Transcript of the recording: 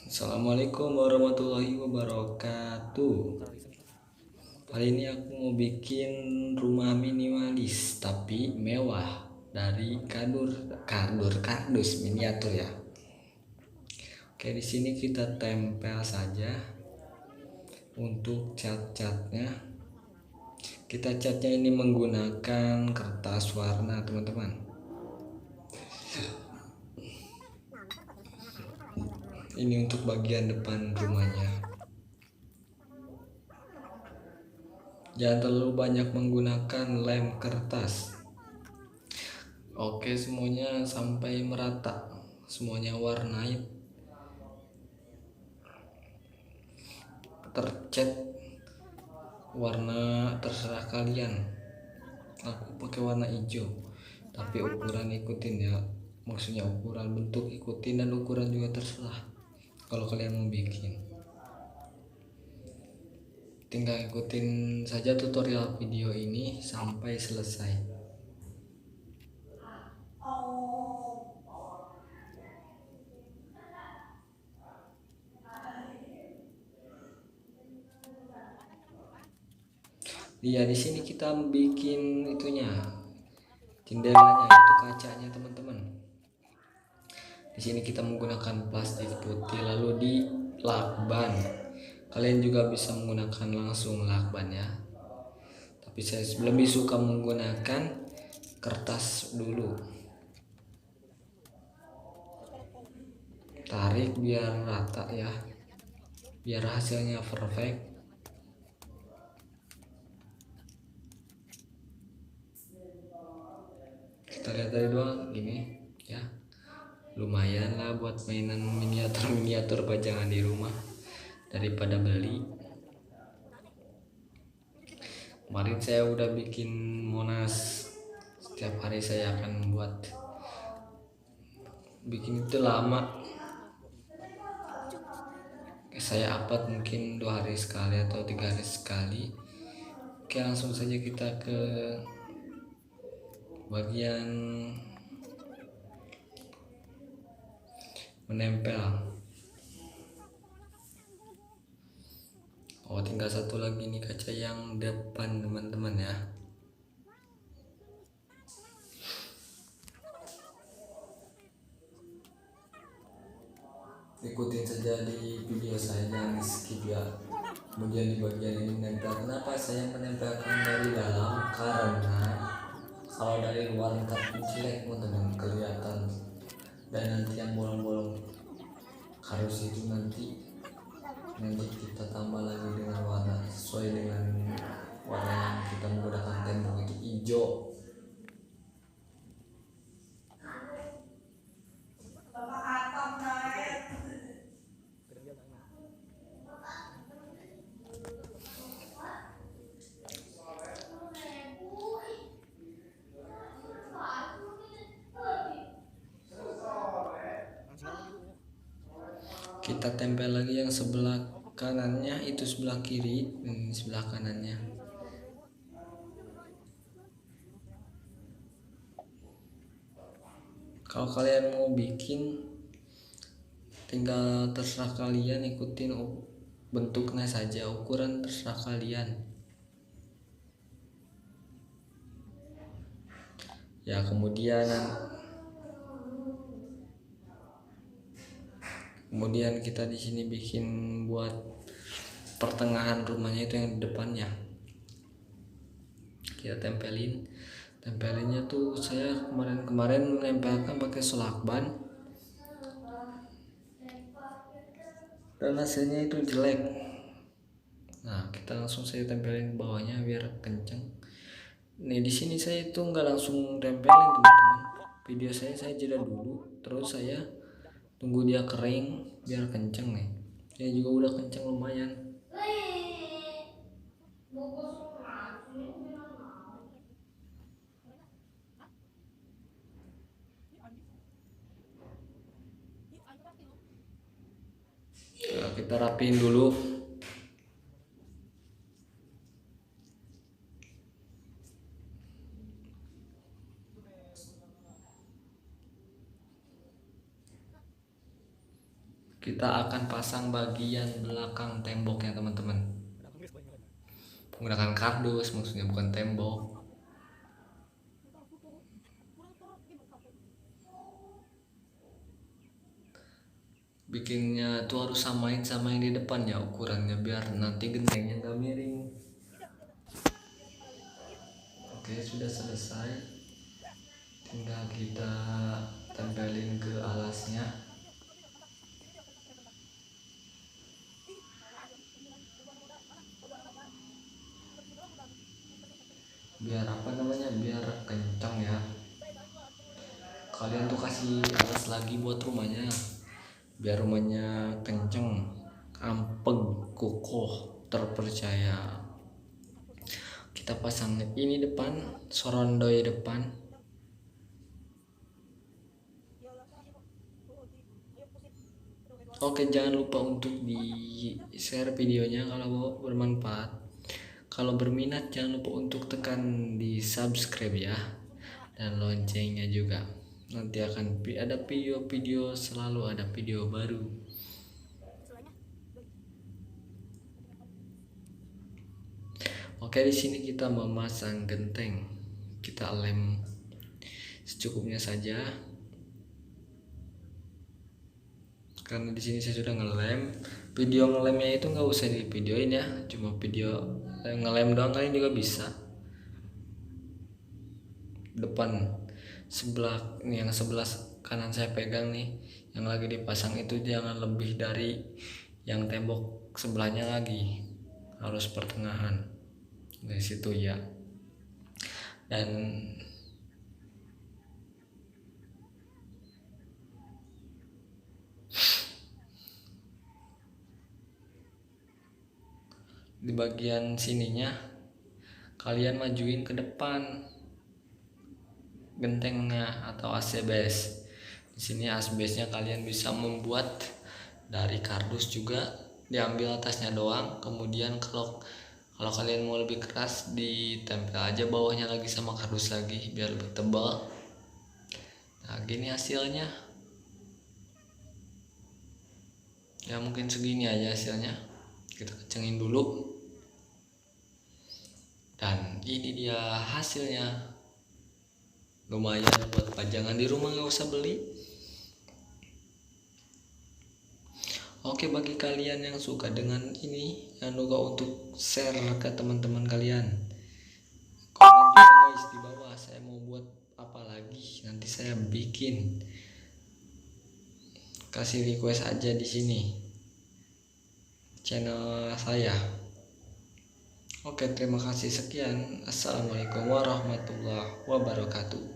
Assalamualaikum warahmatullahi wabarakatuh. Kali ini aku mau bikin rumah minimalis tapi mewah dari kardus miniatur ya. Oke, di sini kita tempel saja untuk cat-catnya. Kita catnya ini menggunakan kertas warna, teman-teman. Ini untuk bagian depan rumahnya. Jangan terlalu banyak menggunakan lem kertas. Oke, semuanya sampai merata. Semuanya warnai tercat warna terserah kalian. Aku pakai warna hijau, tapi ukuran ikutin ya. Maksudnya ukuran bentuk ikutin dan ukuran juga terserah. Kalau kalian mau bikin, tinggal ikutin saja tutorial video ini sampai selesai. Iya, di sini kita bikin itunya, jendelanya itu kacanya, teman-teman. Di sini kita menggunakan plastik putih lalu di lakban. Kalian juga bisa menggunakan langsung lakban ya. Tapi saya lebih suka menggunakan kertas dulu. Tarik biar rata ya. Biar hasilnya perfect. Kita lihat dari doang gini ya. Lumayan lah buat mainan miniatur pajangan di rumah daripada beli. Kemarin saya udah bikin Monas. Setiap hari saya akan buat bikin itu lama. Saya upload mungkin 2 hari sekali atau 3 hari sekali. Oke, langsung saja kita ke bagian menempel. Oh, tinggal satu lagi nih kaca yang depan, teman-teman ya. Ikutin saja di video saya, jangan skip ya. Kemudian di bagian ini menempel. Kenapa saya menempelkan dari dalam? Karena kalau dari luar ntar jelek, teman-teman, kelihatan. Dan nanti yang bolong-bolong harus itu nanti kita tambah lagi dengan warna sesuai dengan warna yang kita menggunakan tembok itu hijau. Kita tempel lagi yang sebelah kanannya, itu sebelah kiri, ini sebelah kanannya. Kalau kalian mau bikin, tinggal terserah kalian, ikutin bentuknya saja, ukuran terserah kalian ya. Kemudian kita di sini bikin buat pertengahan rumahnya itu yang di depannya. Kita tempelinnya tuh saya kemarin menempelkan pakai selakban dan hasilnya itu jelek. Nah, kita langsung saya tempelin bawahnya biar kenceng. Nih di sini saya itu nggak langsung tempelin, teman-teman. Video saya jeda dulu, terus saya tunggu dia kering biar kenceng nih. Dia juga udah kenceng lumayan. Nah, kita rapiin dulu. kita akan pasang bagian belakang temboknya teman-teman, menggunakan kardus maksudnya, bukan tembok. Bikinnya tuh harus samain sama yang di depan ya ukurannya, biar nanti gentengnya nggak miring. Oke, sudah selesai, tinggal kita tempelin ke alasnya. Biar apa namanya, biar kencang ya. Kalian tuh kasih alas lagi buat rumahnya, biar rumahnya kenceng, ampeg, kokoh, terpercaya. Kita pasang ini depan, sorondoi depan. Oke, jangan lupa untuk di share videonya kalau bermanfaat. Kalau berminat jangan lupa untuk tekan di subscribe ya, dan loncengnya juga. Nanti akan ada video-video, selalu ada video baru. Oke, di sini kita memasang genteng. Kita lem secukupnya saja. Karena di sini saya sudah ngelem. Video ngelemnya itu nggak usah di videoin ya, cuma video ngelem doang kalian juga bisa. Depan sebelah ini, yang sebelah kanan saya pegang nih, yang lagi dipasang itu jangan lebih dari yang tembok sebelahnya lagi, harus pertengahan dari situ ya. Dan di bagian sininya kalian majuin ke depan gentengnya atau asbes. Di sini asbesnya kalian bisa membuat dari kardus juga, diambil atasnya doang. Kemudian kalau kalian mau lebih keras, ditempel aja bawahnya lagi sama kardus lagi biar lebih tebal. Nah, gini hasilnya. Ya mungkin segini aja hasilnya. Kita kencengin dulu. Dan ini dia hasilnya. Lumayan buat pajangan di rumah, nggak usah beli. Oke, bagi kalian yang suka dengan ini, jangan lupa untuk share ke teman-teman kalian. Komen juga guys di bawah, saya mau buat apa lagi, nanti saya bikin. Kasih request aja di sini channel saya. Oke, terima kasih, sekian. Assalamualaikum warahmatullahi wabarakatuh.